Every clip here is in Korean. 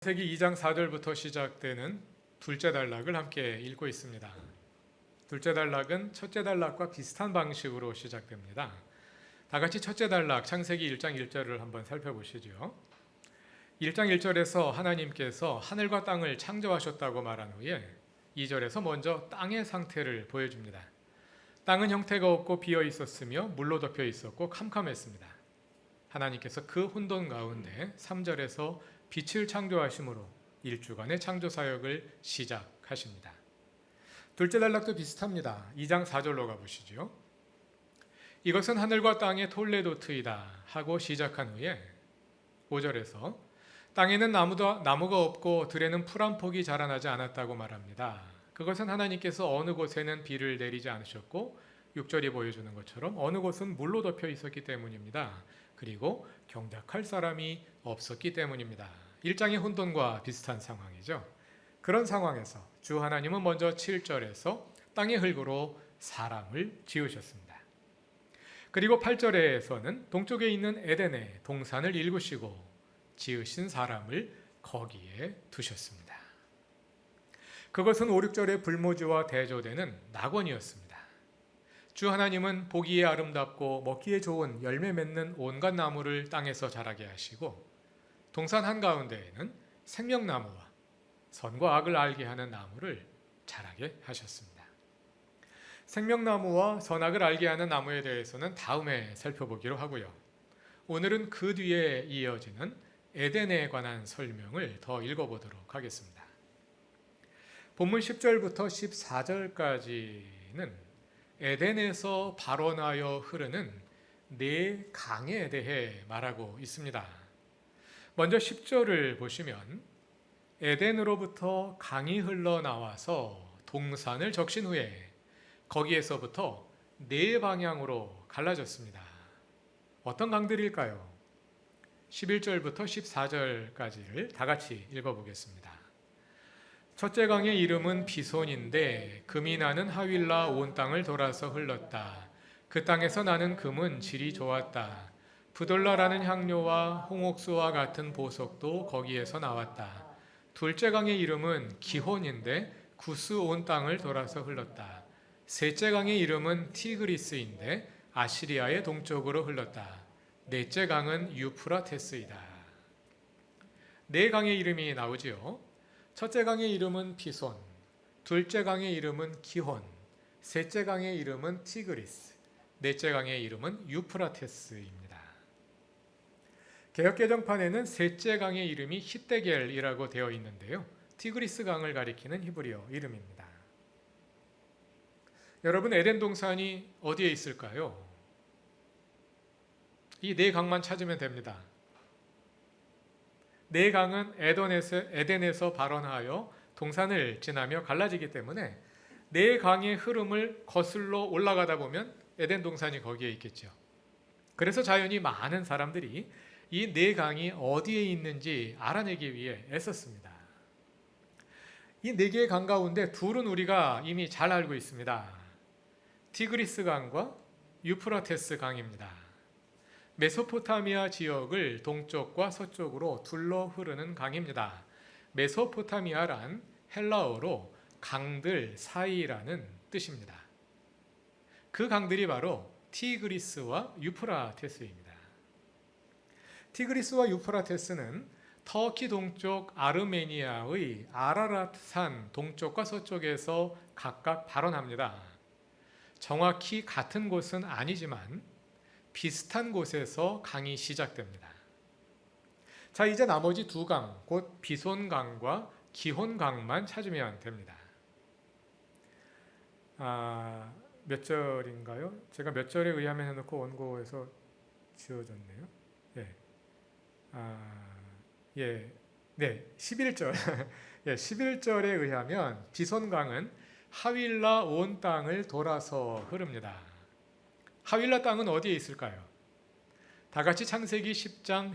창세기 2장 4절부터 시작되는 둘째 단락을 함께 읽고 있습니다. 둘째 단락은 첫째 단락과 비슷한 방식으로 시작됩니다. 다 같이 첫째 단락 창세기 1장 1절을 한번 살펴보시죠. 1장 1절에서 하나님께서 하늘과 땅을 창조하셨다고 말한 후에 2절에서 먼저 땅의 상태를 보여줍니다. 땅은 형태가 없고 비어 있었으며 물로 덮여 있었고 캄캄했습니다. 하나님께서 그 혼돈 가운데 3절에서 빛을 창조하심으로 일주간의 창조 사역을 시작하십니다. 둘째 단락도 비슷합니다. 2장 4절로 가보시죠. 이것은 하늘과 땅의 톨레도트이다 하고 시작한 후에 5절에서 땅에는 나무가 없고 들에는 풀 한 폭이 자라나지 않았다고 말합니다. 그것은 하나님께서 어느 곳에는 비를 내리지 않으셨고 6절이 보여주는 것처럼 어느 곳은 물로 덮여 있었기 때문입니다. 그리고 경작할 사람이 없었기 때문입니다. 1장의 혼돈과 비슷한 상황이죠. 그런 상황에서 주 하나님은 먼저 7절에서 땅의 흙으로 사람을 지으셨습니다. 그리고 8절에서는 동쪽에 있는 에덴에 동산을 일구시고 지으신 사람을 거기에 두셨습니다. 그것은 5, 6절의 불모지와 대조되는 낙원이었습니다. 주 하나님은 보기에 아름답고 먹기에 좋은 열매 맺는 온갖 나무를 땅에서 자라게 하시고 동산 한가운데에는 생명나무와 선과 악을 알게 하는 나무를 자라게 하셨습니다. 생명나무와 선악을 알게 하는 나무에 대해서는 다음에 살펴보기로 하고요. 오늘은 그 뒤에 이어지는 에덴에 관한 설명을 더 읽어보도록 하겠습니다. 본문 10절부터 14절까지는 에덴에서 발원하여 흐르는 네 강에 대해 말하고 있습니다. 먼저 10절을 보시면 에덴으로부터 강이 흘러나와서 동산을 적신 후에 거기에서부터 네 방향으로 갈라졌습니다. 어떤 강들일까요? 11절부터 14절까지를 다 같이 읽어보겠습니다. 첫째 강의 이름은 비손인데 금이 나는 하윌라 온 땅을 돌아서 흘렀다. 그 땅에서 나는 금은 질이 좋았다. 부돌라라는 향료와 홍옥수와 같은 보석도 거기에서 나왔다. 둘째 강의 이름은 기혼인데 구스 온 땅을 돌아서 흘렀다. 셋째 강의 이름은 티그리스인데 아시리아의 동쪽으로 흘렀다. 넷째 강은 유프라테스이다. 네 강의 이름이 나오지요. 첫째 강의 이름은 비손, 둘째 강의 이름은 기혼, 셋째 강의 이름은 티그리스, 넷째 강의 이름은 유프라테스입니다. 개역개정판에는 셋째 강의 이름이 히데겔이라고 되어 있는데요. 티그리스 강을 가리키는 히브리어 이름입니다. 여러분, 에덴 동산이 어디에 있을까요? 이 네 강만 찾으면 됩니다. 네 강은 에덴에서 발원하여 동산을 지나며 갈라지기 때문에 네 강의 흐름을 거슬러 올라가다 보면 에덴 동산이 거기에 있겠죠. 그래서 자연히 많은 사람들이 이 네 강이 어디에 있는지 알아내기 위해 애썼습니다. 이 네 개의 강 가운데 둘은 우리가 이미 잘 알고 있습니다. 티그리스 강과 유프라테스 강입니다. 메소포타미아 지역을 동쪽과 서쪽으로 둘러 흐르는 강입니다. 메소포타미아란 헬라어로 강들 사이라는 뜻입니다. 그 강들이 바로 티그리스와 유프라테스입니다. 티그리스와 유프라테스는 터키 동쪽 아르메니아의 아라랏산 동쪽과 서쪽에서 각각 발원합니다. 정확히 같은 곳은 아니지만 비슷한 곳에서 강이 시작됩니다. 자, 이제 나머지 두 강, 곧 비손강과 기혼강만 찾으면 됩니다. 몇 절인가요? 제가 몇 절에 의하면 해놓고 원고에서 지워졌네요. 네, 11절. 11절에 의하면 비손강은 하윌라 온 땅을 돌아서 흐릅니다. 하윌라 땅은 어디에 있을까요? 다 같이 창세기 10장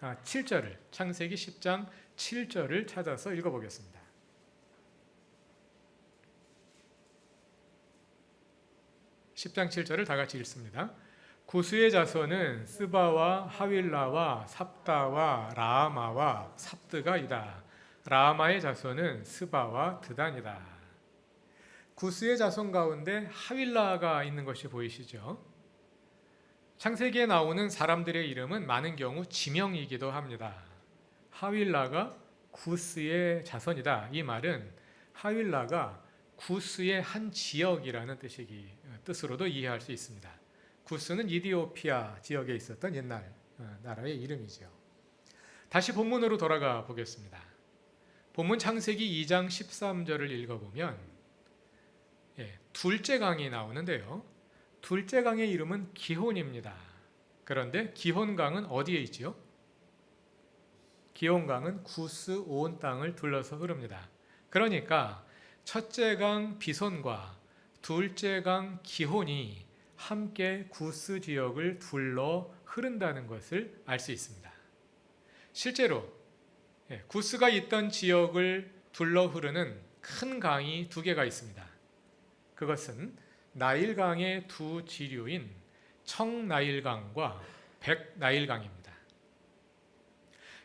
7절을 창세기 10장 7절을 찾아서 읽어보겠습니다. (10장 7절을) 다 같이 읽습니다. 구스의 자손은 스바와 하윌라와 삽다와 라마와 삽드가 이다. 라마의 자손은 스바와 드단이다. 구스의 자손 가운데 하윌라가 있는 것이 보이시죠? 창세기에 나오는 사람들의 이름은 많은 경우 지명이기도 합니다. 하윌라가 구스의 자손이다. 이 말은 하윌라가 구스의 한 지역이라는 뜻으로도 이해할 수 있습니다. 구스는 이디오피아 지역에 있었던 옛날 나라의 이름이죠. 다시 본문으로 돌아가 보겠습니다. 본문 창세기 2장 13절을 읽어보면 둘째 강이 나오는데요. 둘째 강의 이름은 기혼입니다. 그런데 기혼강은 어디에 있지요? 기혼강은 구스 온 땅을 둘러서 흐릅니다. 그러니까 첫째 강 비손과 둘째 강 기혼이 함께 구스 지역을 둘러 흐른다는 것을 알 수 있습니다. 실제로 구스가 있던 지역을 둘러 흐르는 큰 강이 두 개가 있습니다. 그것은 나일강의 두 지류인 청나일강과 백나일강입니다.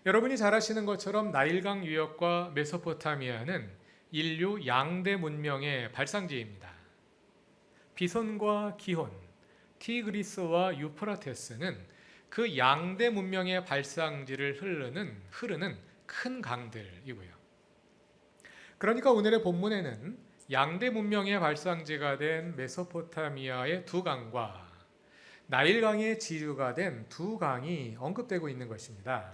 여러분이 잘 아시는 것처럼 나일강 유역과 메소포타미아는 인류 양대 문명의 발상지입니다. 비손과 기혼, 티그리스와 유프라테스는 그 양대 문명의 발상지를 흐르는 큰 강들이고요. 그러니까 오늘의 본문에는 양대 문명의 발상지가 된 메소포타미아의 두 강과 나일강의 지류가 된 두 강이 언급되고 있는 것입니다.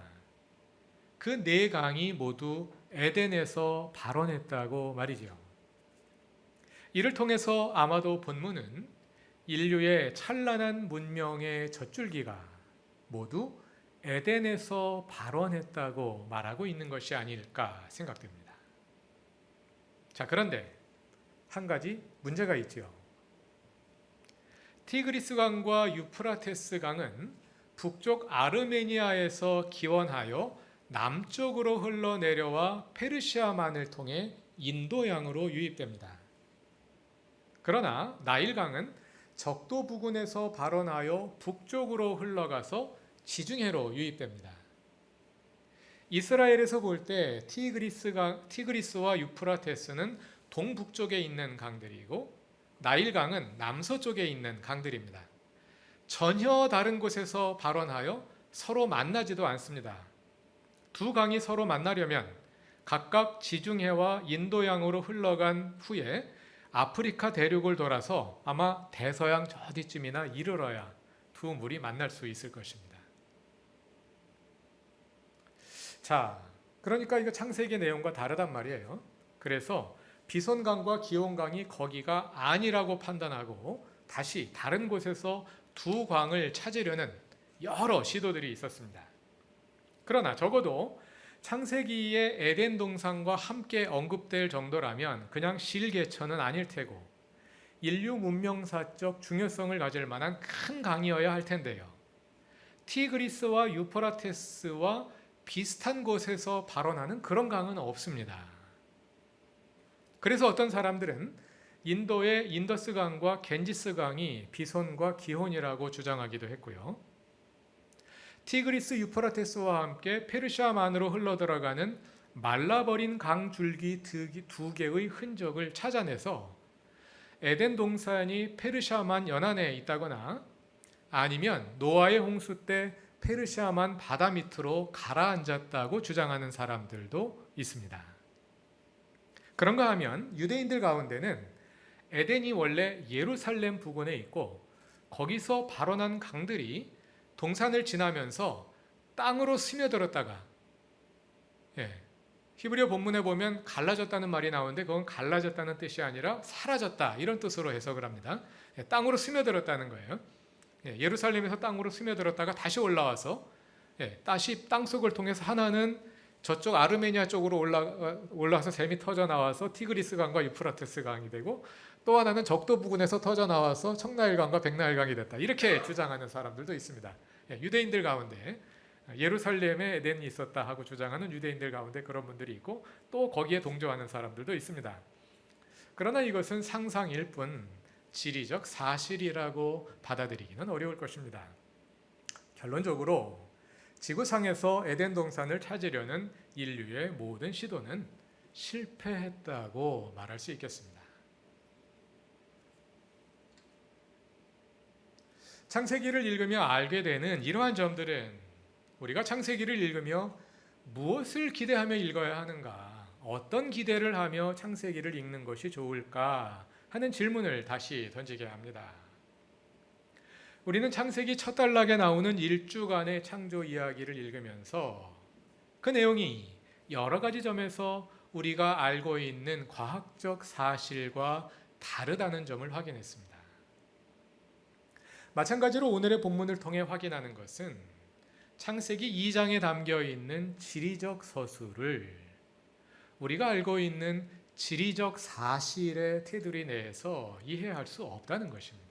그 네 강이 모두 에덴에서 발원했다고 말이죠. 이를 통해서 아마도 본문은 인류의 찬란한 문명의 젖줄기가 모두 에덴에서 발원했다고 말하고 있는 것이 아닐까 생각됩니다. 자, 그런데 한 가지 문제가 있죠. 티그리스 강과 유프라테스 강은 북쪽 아르메니아에서 기원하여 남쪽으로 흘러내려와 페르시아만을 통해 인도양으로 유입됩니다. 그러나 나일강은 적도 부근에서 발원하여 북쪽으로 흘러가서 지중해로 유입됩니다. 이스라엘에서 볼 때 티그리스와 유프라테스는 동북쪽에 있는 강들이고 나일강은 남서쪽에 있는 강들입니다. 전혀 다른 곳에서 발원하여 서로 만나지도 않습니다. 두 강이 서로 만나려면 각각 지중해와 인도양으로 흘러간 후에 아프리카 대륙을 돌아서 아마 대서양 저 뒤쯤이나 이르러야 두 물이 만날 수 있을 것입니다. 자, 그러니까 이거 창세기 내용과 다르단 말이에요. 그래서 비손강과 기온강이 거기가 아니라고 판단하고 다시 다른 곳에서 두 강을 찾으려는 여러 시도들이 있었습니다. 그러나 적어도 창세기의 에덴 동산과 함께 언급될 정도라면 그냥 실개천은 아닐 테고 인류 문명사적 중요성을 가질 만한 큰 강이어야 할 텐데요. 티그리스와 유프라테스와 비슷한 곳에서 발원하는 그런 강은 없습니다. 그래서 어떤 사람들은 인도의 인더스 강과 겐지스 강이 비손과 기혼이라고 주장하기도 했고요. 티그리스 유프라테스와 함께 페르시아만으로 흘러들어가는 말라버린 강줄기 두 개의 흔적을 찾아내서 에덴 동산이 페르시아만 연안에 있다거나 아니면 노아의 홍수 때 페르시아만 바다 밑으로 가라앉았다고 주장하는 사람들도 있습니다. 그런가 하면 유대인들 가운데는 에덴이 원래 예루살렘 부근에 있고 거기서 발원한 강들이 동산을 지나면서 땅으로 스며들었다가 히브리어 본문에 보면 갈라졌다는 말이 나오는데 그건 갈라졌다는 뜻이 아니라 사라졌다 이런 뜻으로 해석을 합니다. 땅으로 스며들었다는 거예요. 예루살렘에서 땅으로 스며들었다가 다시 올라와서 다시 땅속을 통해서 하나는 저쪽 아르메니아 쪽으로 올라와서 샘이 터져 나와서 티그리스 강과 유프라테스 강이 되고 또 하나는 적도 부근에서 터져 나와서 청나일 강과 백나일 강이 됐다. 이렇게 주장하는 사람들도 있습니다. 유대인들 가운데 예루살렘에 에덴이 있었다 하고 주장하는 유대인들 가운데 그런 분들이 있고 또 거기에 동조하는 사람들도 있습니다. 그러나 이것은 상상일 뿐 지리적 사실이라고 받아들이기는 어려울 것입니다. 결론적으로 지구상에서 에덴 동산을 찾으려는 인류의 모든 시도는 실패했다고 말할 수 있겠습니다. 창세기를 읽으며 알게 되는 이러한 점들은 우리가 창세기를 읽으며 무엇을 기대하며 읽어야 하는가, 어떤 기대를 하며 창세기를 읽는 것이 좋을까 하는 질문을 다시 던지게 합니다. 우리는 창세기 첫 단락에 나오는 1주간의 창조 이야기를 읽으면서 그 내용이 여러 가지 점에서 우리가 알고 있는 과학적 사실과 다르다는 점을 확인했습니다. 마찬가지로 오늘의 본문을 통해 확인하는 것은 창세기 2장에 담겨 있는 지리적 서술을 우리가 알고 있는 지리적 사실의 테두리 내에서 이해할 수 없다는 것입니다.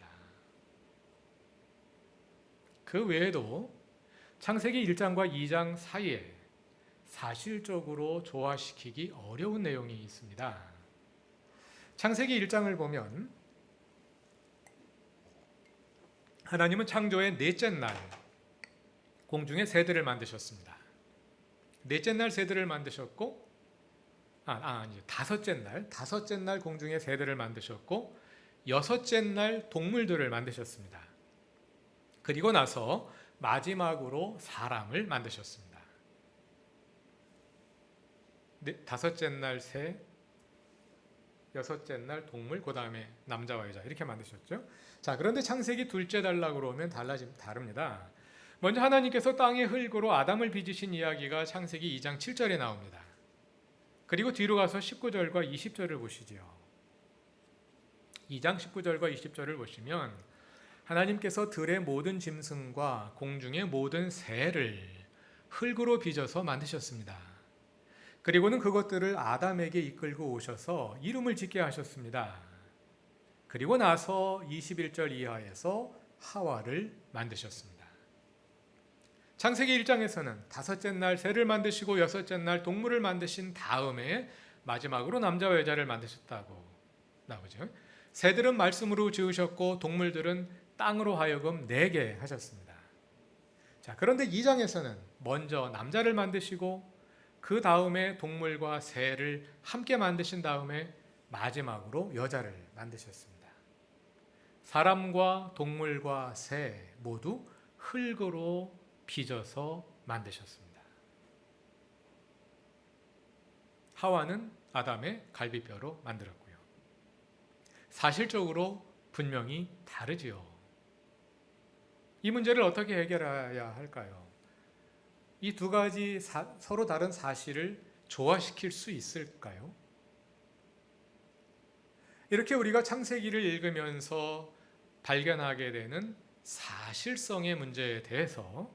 그 외에도 창세기 1장과 2장 사이에 사실적으로 조화시키기 어려운 내용이 있습니다. 창세기 1장을 보면 하나님은 창조의 넷째 날 공중에 새들을 만드셨습니다. 넷째 날 새들을 만드셨고 다섯째 날 공중에 새들을 만드셨고 여섯째 날 동물들을 만드셨습니다. 그리고 나서 마지막으로 사람을 만드셨습니다. 다섯째 날 새, 여섯째 날 동물, 그 다음에 남자와 여자 이렇게 만드셨죠. 자, 그런데 창세기 둘째 단락으로 오면 다릅니다. 먼저 하나님께서 땅의 흙으로 아담을 빚으신 이야기가 창세기 2장 7절에 나옵니다. 그리고 뒤로 가서 19절과 20절을 보시죠. 2장 19절과 20절을 보시면 하나님께서 들의 모든 짐승과 공중의 모든 새를 흙으로 빚어서 만드셨습니다. 그리고는 그것들을 아담에게 이끌고 오셔서 이름을 짓게 하셨습니다. 그리고 나서 21절 이하에서 하와를 만드셨습니다. 창세기 1장에서는 다섯째 날 새를 만드시고 여섯째 날 동물을 만드신 다음에 마지막으로 남자와 여자를 만드셨다고 나오죠. 새들은 말씀으로 지으셨고 동물들은 땅으로 하여금 내게 하셨습니다. 자, 그런데 2장에서는 먼저 남자를 만드시고 그 다음에 동물과 새를 함께 만드신 다음에 마지막으로 여자를 만드셨습니다. 사람과 동물과 새 모두 흙으로 빚어서 만드셨습니다. 하와는 아담의 갈비뼈로 만들었고요. 사실적으로 분명히 다르지요. 이 문제를 어떻게 해결해야 할까요? 이 두 가지 서로 다른 사실을 조화시킬 수 있을까요? 이렇게 우리가 창세기를 읽으면서 발견하게 되는 사실성의 문제에 대해서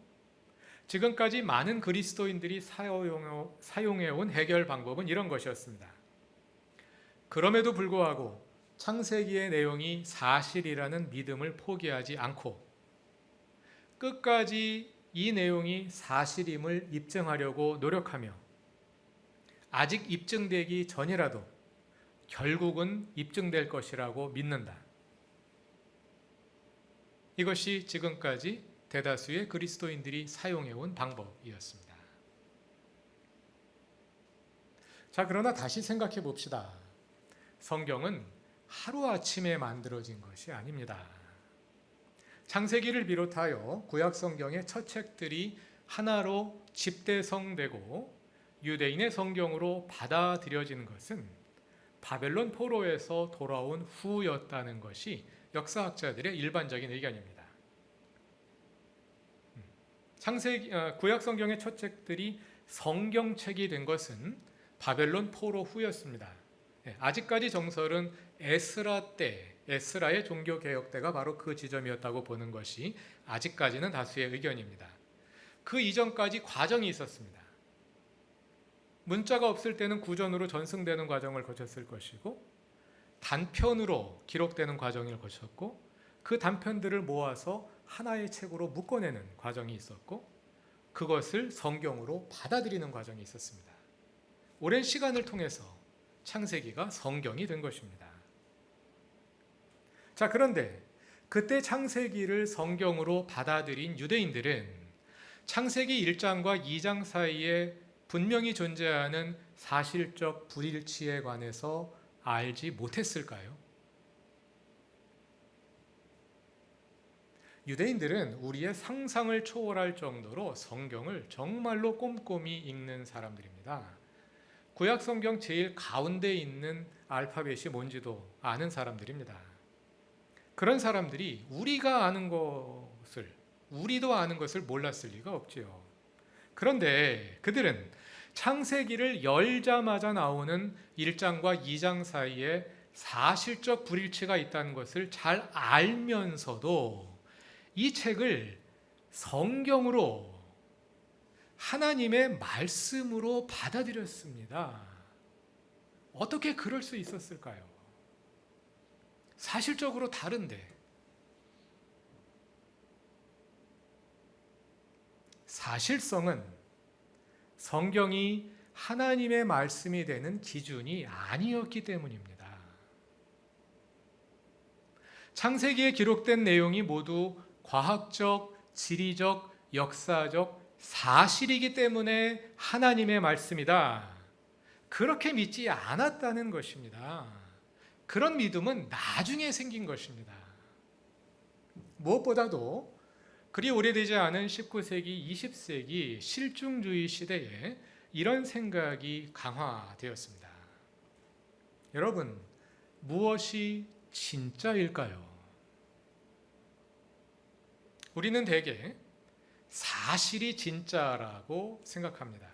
지금까지 많은 그리스도인들이 사용해온 해결 방법은 이런 것이었습니다. 그럼에도 불구하고 창세기의 내용이 사실이라는 믿음을 포기하지 않고 끝까지 이 내용이 사실임을 입증하려고 노력하며 아직 입증되기 전이라도 결국은 입증될 것이라고 믿는다. 이것이 지금까지 대다수의 그리스도인들이 사용해온 방법이었습니다. 자, 그러나 다시 생각해 봅시다. 성경은 하루아침에 만들어진 것이 아닙니다. 창세기를 비롯하여 구약 성경의 첫 책들이 하나로 집대성되고 유대인의 성경으로 받아들여지는 것은 바벨론 포로에서 돌아온 후였다는 것이 역사학자들의 일반적인 의견입니다. 구약 성경의 첫 책들이 성경책이 된 것은 바벨론 포로 후였습니다. 아직까지 정설은 에스라의 종교개혁 때가 바로 그 지점이었다고 보는 것이 아직까지는 다수의 의견입니다. 그 이전까지 과정이 있었습니다. 문자가 없을 때는 구전으로 전승되는 과정을 거쳤을 것이고 단편으로 기록되는 과정을 거쳤고 그 단편들을 모아서 하나의 책으로 묶어내는 과정이 있었고 그것을 성경으로 받아들이는 과정이 있었습니다. 오랜 시간을 통해서 창세기가 성경이 된 것입니다. 자, 그런데 그때 창세기를 성경으로 받아들인 유대인들은 창세기 1장과 2장 사이에 분명히 존재하는 사실적 불일치에 관해서 알지 못했을까요? 유대인들은 우리의 상상을 초월할 정도로 성경을 정말로 꼼꼼히 읽는 사람들입니다. 구약 성경 제일 가운데 있는 알파벳이 뭔지도 아는 사람들입니다. 그런 사람들이 우리도 아는 것을 몰랐을 리가 없지요. 그런데 그들은 창세기를 열자마자 나오는 1장과 2장 사이에 사실적 불일치가 있다는 것을 잘 알면서도 이 책을 성경으로, 하나님의 말씀으로 받아들였습니다. 어떻게 그럴 수 있었을까요? 사실적으로 다른데. 사실성은 성경이 하나님의 말씀이 되는 기준이 아니었기 때문입니다. 창세기에 기록된 내용이 모두 과학적, 지리적, 역사적 사실이기 때문에 하나님의 말씀이다. 그렇게 믿지 않았다는 것입니다. 그런 믿음은 나중에 생긴 것입니다. 무엇보다도 그리 오래되지 않은 19세기, 20세기 실증주의 시대에 이런 생각이 강화되었습니다. 여러분, 무엇이 진짜일까요? 우리는 대개 사실이 진짜라고 생각합니다.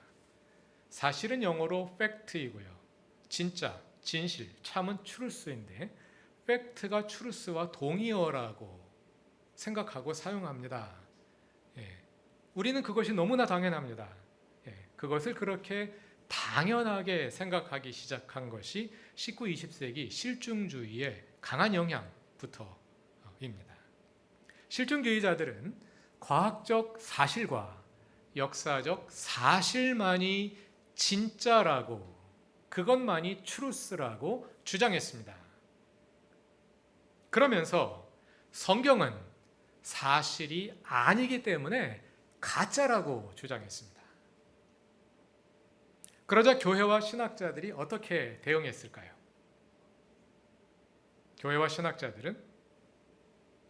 사실은 영어로 팩트이고요. 진짜, 진실, 참은 truth인데 팩트가 truth와 동의어라고 생각하고 사용합니다. 우리는 그것이 너무나 당연합니다. 그것을 그렇게 당연하게 생각하기 시작한 것이 19, 20세기 실증주의의 강한 영향부터입니다. 실증주의자들은 과학적 사실과 역사적 사실만이 진짜라고, 그것만이 truth라고 주장했습니다. 그러면서 성경은 사실이 아니기 때문에 가짜라고 주장했습니다. 그러자 교회와 신학자들이 어떻게 대응했을까요? 교회와 신학자들은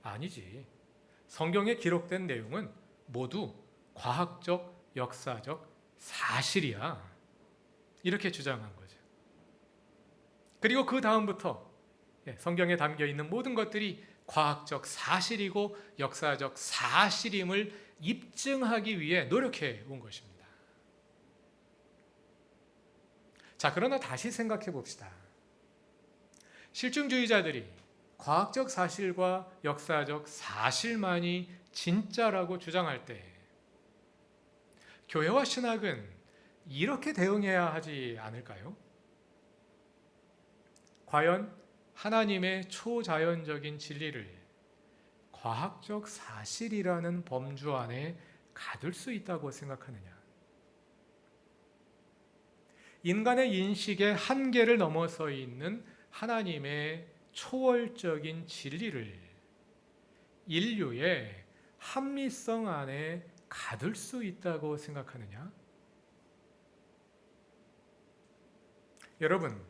아니지, 성경에 기록된 내용은 모두 과학적, 역사적 사실이야, 이렇게 주장한 거죠. 그리고 그 다음부터 성경에 담겨 있는 모든 것들이 과학적 사실이고 역사적 사실임을 입증하기 위해 노력해 온 것입니다. 자, 그러나 다시 생각해 봅시다. 실증주의자들이 과학적 사실과 역사적 사실만이 진짜라고 주장할 때 교회와 신학은 이렇게 대응해야 하지 않을까요? 과연 하나님의 초자연적인 진리를 과학적 사실이라는 범주 안에 가둘 수 있다고 생각하느냐? 인간의 인식의 한계를 넘어서 있는 하나님의 초월적인 진리를 인류의 합리성 안에 가둘 수 있다고 생각하느냐? 여러분,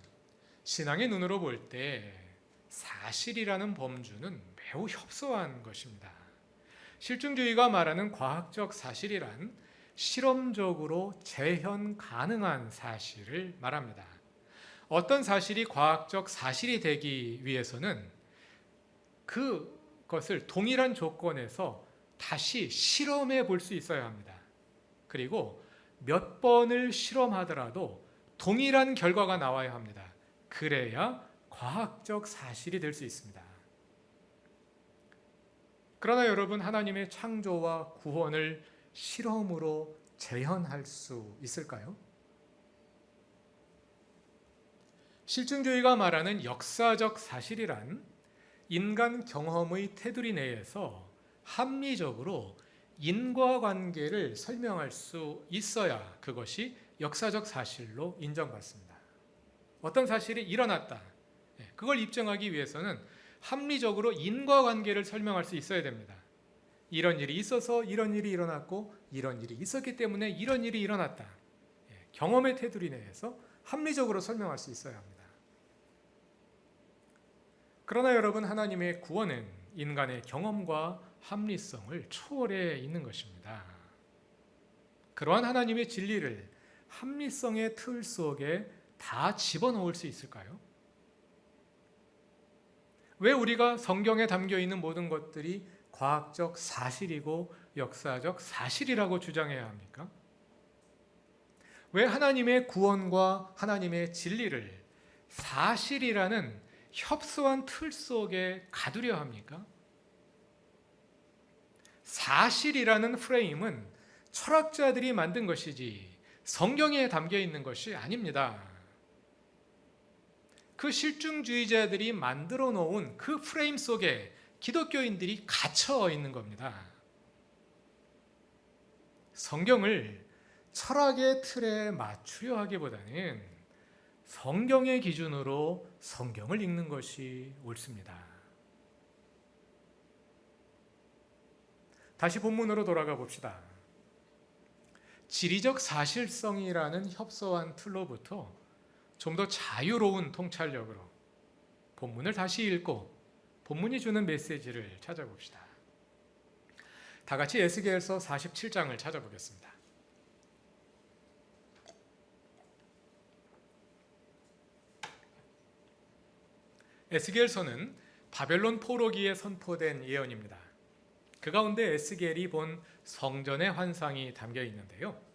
신앙의 눈으로 볼 때 사실이라는 범주는 매우 협소한 것입니다. 실증주의가 말하는 과학적 사실이란 실험적으로 재현 가능한 사실을 말합니다. 어떤 사실이 과학적 사실이 되기 위해서는 그것을 동일한 조건에서 다시 실험해 볼 수 있어야 합니다. 그리고 몇 번을 실험하더라도 동일한 결과가 나와야 합니다. 그래야 과학적 사실이 될 수 있습니다. 그러나 여러분, 하나님의 창조와 구원을 실험으로 재현할 수 있을까요? 실증주의가 말하는 역사적 사실이란 인간 경험의 테두리 내에서 합리적으로 인과관계를 설명할 수 있어야 그것이 역사적 사실로 인정받습니다. 어떤 사실이 일어났다, 그걸 입증하기 위해서는 합리적으로 인과관계를 설명할 수 있어야 됩니다. 이런 일이 있어서 이런 일이 일어났고 이런 일이 있었기 때문에 이런 일이 일어났다. 경험의 테두리 내에서 합리적으로 설명할 수 있어야 합니다. 그러나 여러분, 하나님의 구원은 인간의 경험과 합리성을 초월해 있는 것입니다. 그러한 하나님의 진리를 합리성의 틀 속에 다 집어넣을 수 있을까요? 왜 우리가 성경에 담겨 있는 모든 것들이 과학적 사실이고 역사적 사실이라고 주장해야 합니까? 왜 하나님의 구원과 하나님의 진리를 사실이라는 협소한 틀 속에 가두려 합니까? 사실이라는 프레임은 철학자들이 만든 것이지 성경에 담겨 있는 것이 아닙니다. 그 실증주의자들이 만들어 놓은 그 프레임 속에 기독교인들이 갇혀 있는 겁니다. 성경을 철학의 틀에 맞추려 하기보다는 성경의 기준으로 성경을 읽는 것이 옳습니다. 다시 본문으로 돌아가 봅시다. 지리적 사실성이라는 협소한 틀로부터 좀 더 자유로운 통찰력으로 본문을 다시 읽고 본문이 주는 메시지를 찾아봅시다. 다 같이 에스겔서 47장을 찾아보겠습니다. 에스겔서는 바벨론 포로기에 선포된 예언입니다. 그 가운데 에스겔이 본 성전의 환상이 담겨 있는데요.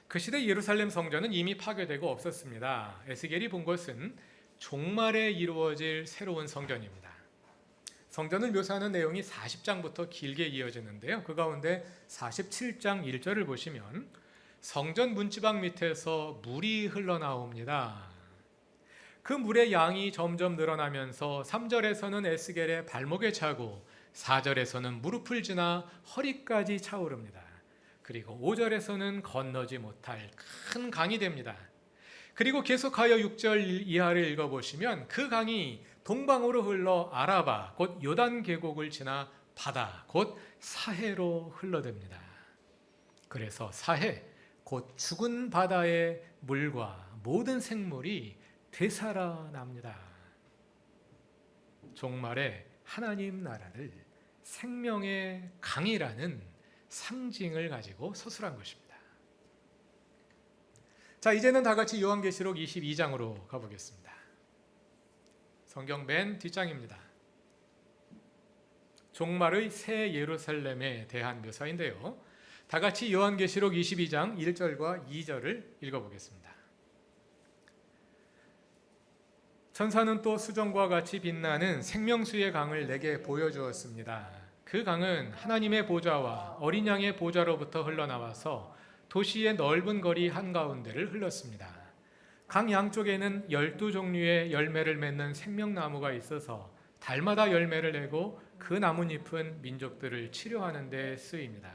그 시대 예루살렘 성전은 이미 파괴되고 없었습니다. 에스겔이 본 것은 종말에 이루어질 새로운 성전입니다. 성전을 묘사하는 내용이 40장부터 길게 이어지는데요. 그 가운데 47장 1절을 보시면 성전 문지방 밑에서 물이 흘러나옵니다. 그 물의 양이 점점 늘어나면서 3절에서는 에스겔의 발목에 차고 4절에서는 무릎을 지나 허리까지 차오릅니다. 그리고 5절에서는 건너지 못할 큰 강이 됩니다. 그리고 계속하여 6절 이하를 읽어보시면 그 강이 동방으로 흘러 아라바 곧 요단 계곡을 지나 바다 곧 사해로 흘러듭니다. 그래서 사해 곧 죽은 바다의 물과 모든 생물이 되살아납니다. 종말에 하나님 나라를 생명의 강이라는 상징을 가지고 서술한 것입니다. 자, 이제는 다 같이 요한계시록 22장으로 가보겠습니다. 성경 맨 뒷장입니다. 종말의 새 예루살렘에 대한 묘사인데요. 다 같이 요한계시록 22장 1절과 2절을 읽어보겠습니다. 천사는 또 수정과 같이 빛나는 생명수의 강을 내게 보여주었습니다. 그 강은 하나님의 보좌와 어린 양의 보좌로부터 흘러나와서 도시의 넓은 거리 한가운데를 흘렀습니다. 강 양쪽에는 12종류의 열매를 맺는 생명나무가 있어서 달마다 열매를 내고 그 나뭇잎은 민족들을 치료하는 데 쓰입니다.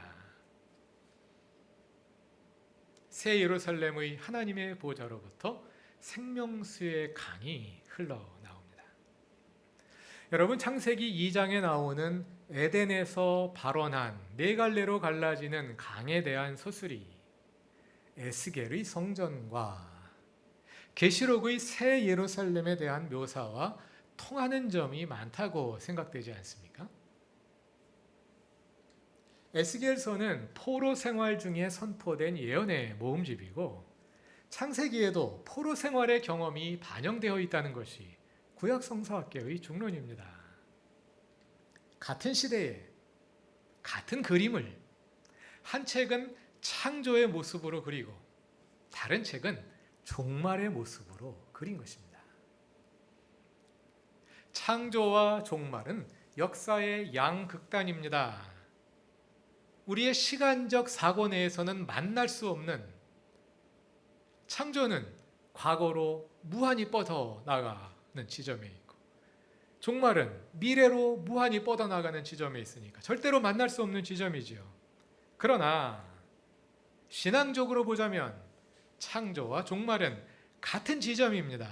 새 예루살렘의 하나님의 보좌로부터 생명수의 강이 흘러나옵니다. 여러분, 창세기 2장에 나오는 에덴에서 발원한 네 갈래로 갈라지는 강에 대한 서술이 에스겔의 성전과 계시록의 새 예루살렘에 대한 묘사와 통하는 점이 많다고 생각되지 않습니까? 에스겔서는 포로 생활 중에 선포된 예언의 모음집이고 창세기에도 포로 생활의 경험이 반영되어 있다는 것이 구약 성서학계의 중론입니다. 같은 시대에 같은 그림을 한 책은 창조의 모습으로 그리고 다른 책은 종말의 모습으로 그린 것입니다. 창조와 종말은 역사의 양극단입니다. 우리의 시간적 사고 내에서는 만날 수 없는 창조는 과거로 무한히 뻗어나가는 지점에 있고 종말은 미래로 무한히 뻗어나가는 지점에 있으니까 절대로 만날 수 없는 지점이지요. 그러나 신앙적으로 보자면 창조와 종말은 같은 지점입니다.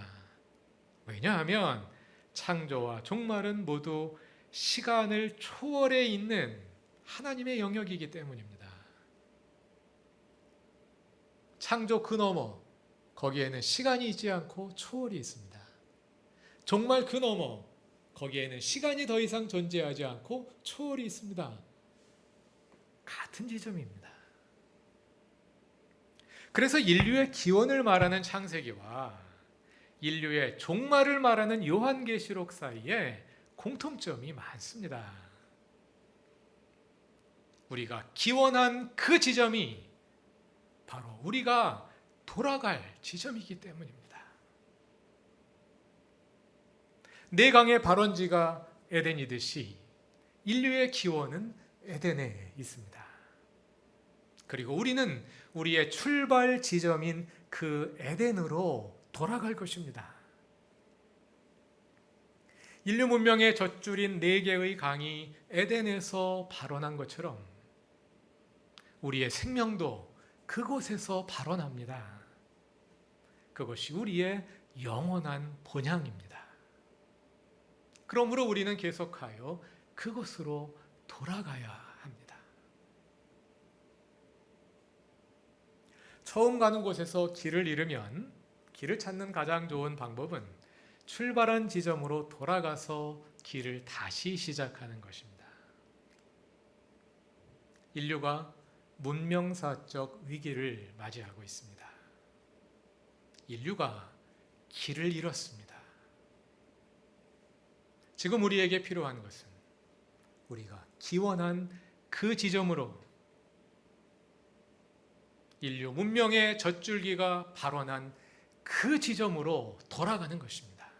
왜냐하면 창조와 종말은 모두 시간을 초월해 있는 하나님의 영역이기 때문입니다. 창조 그 너머 거기에는 시간이 있지 않고 초월이 있습니다. 정말 그 너머 거기에는 시간이 더 이상 존재하지 않고 초월이 있습니다. 같은 지점입니다. 그래서 인류의 기원을 말하는 창세기와 인류의 종말을 말하는 요한계시록 사이에 공통점이 많습니다. 우리가 기원한 그 지점이 바로 우리가 돌아갈 지점이기 때문입니다. 내강의 발원지가 에덴이듯이 인류의 기원은 에덴에 있습니다. 그리고 우리는 우리의 출발 지점인 그 에덴으로 돌아갈 것입니다. 인류 문명의 젖줄인 4개의 강이 에덴에서 발원한 것처럼 우리의 생명도 그곳에서 발원합니다. 그것이 우리의 영원한 본향입니다. 그러므로 우리는 계속하여 그곳으로 돌아가야 합니다. 처음 가는 곳에서 길을 잃으면 길을 찾는 가장 좋은 방법은 출발한 지점으로 돌아가서 길을 다시 시작하는 것입니다. 인류가 문명사적 위기를 맞이하고 있습니다. 인류가 길을 잃었습니다. 지금 우리에게 필요한 것은 우리가 기원한 그 지점으로 인류 문명의 젖줄기가 발원한 그 지점으로 돌아가는 것입니다.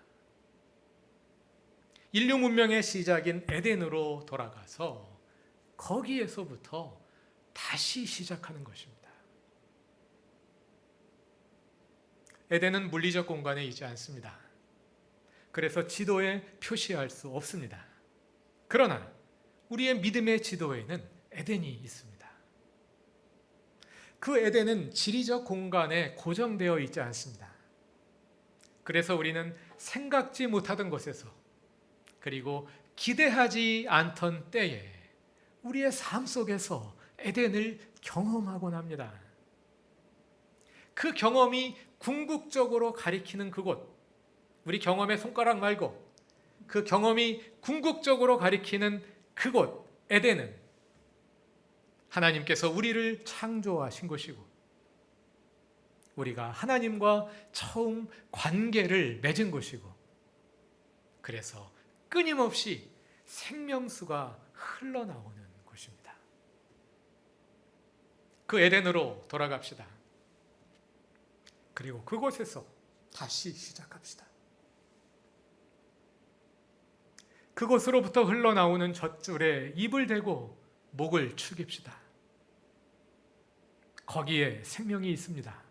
인류 문명의 시작인 에덴으로 돌아가서 거기에서부터 다시 시작하는 것입니다. 에덴은 물리적 공간에 있지 않습니다. 그래서 지도에 표시할 수 없습니다. 그러나 우리의 믿음의 지도에는 에덴이 있습니다. 그 에덴은 지리적 공간에 고정되어 있지 않습니다. 그래서 우리는 생각지 못하던 곳에서 그리고 기대하지 않던 때에 우리의 삶 속에서 에덴을 경험하곤 합니다. 그 경험이 궁극적으로 가리키는 그곳, 우리 경험의 손가락 말고 그 경험이 궁극적으로 가리키는 그곳 에덴은 하나님께서 우리를 창조하신 곳이고 우리가 하나님과 처음 관계를 맺은 곳이고 그래서 끊임없이 생명수가 흘러나오는 곳입니다. 그 에덴으로 돌아갑시다. 그리고 그곳에서 다시 시작합시다. 그곳으로부터 흘러나오는 젖줄에 입을 대고 목을 축입시다. 거기에 생명이 있습니다.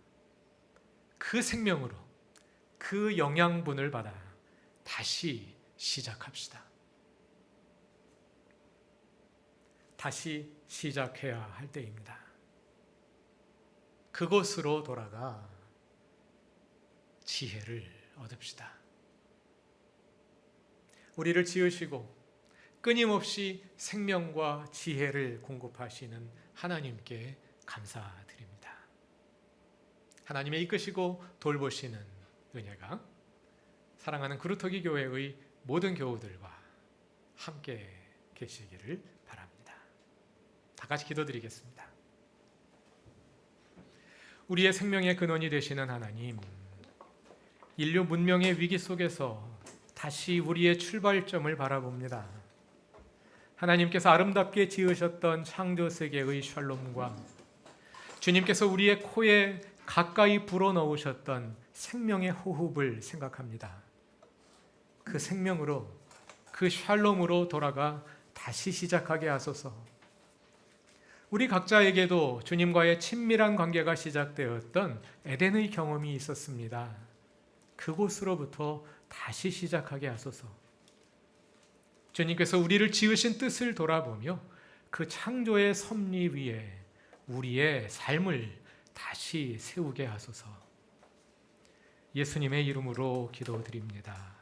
그 생명으로 그 영양분을 받아 다시 시작합시다. 다시 시작해야 할 때입니다. 그곳으로 돌아가 지혜를 얻읍시다. 우리를 지으시고 끊임없이 생명과 지혜를 공급하시는 하나님께 감사드립니다. 하나님의 이끄시고 돌보시는 은혜가 사랑하는 그루터기 교회의 모든 교우들과 함께 계시기를 바랍니다. 다 같이 기도드리겠습니다. 우리의 생명의 근원이 되시는 하나님, 인류 문명의 위기 속에서 다시 우리의 출발점을 바라봅니다. 하나님께서 아름답게 지으셨던 창조 세계의 샬롬과 주님께서 우리의 코에 가까이 불어넣으셨던 생명의 호흡을 생각합니다. 그 생명으로, 그 샬롬으로 돌아가 다시 시작하게 하소서. 우리 각자에게도 주님과의 친밀한 관계가 시작되었던 에덴의 경험이 있었습니다. 그곳으로부터 다시 시작하게 하소서. 주님께서 우리를 지으신 뜻을 돌아보며 그 창조의 섭리 위에 우리의 삶을 다시 세우게 하소서. 예수님의 이름으로 기도드립니다.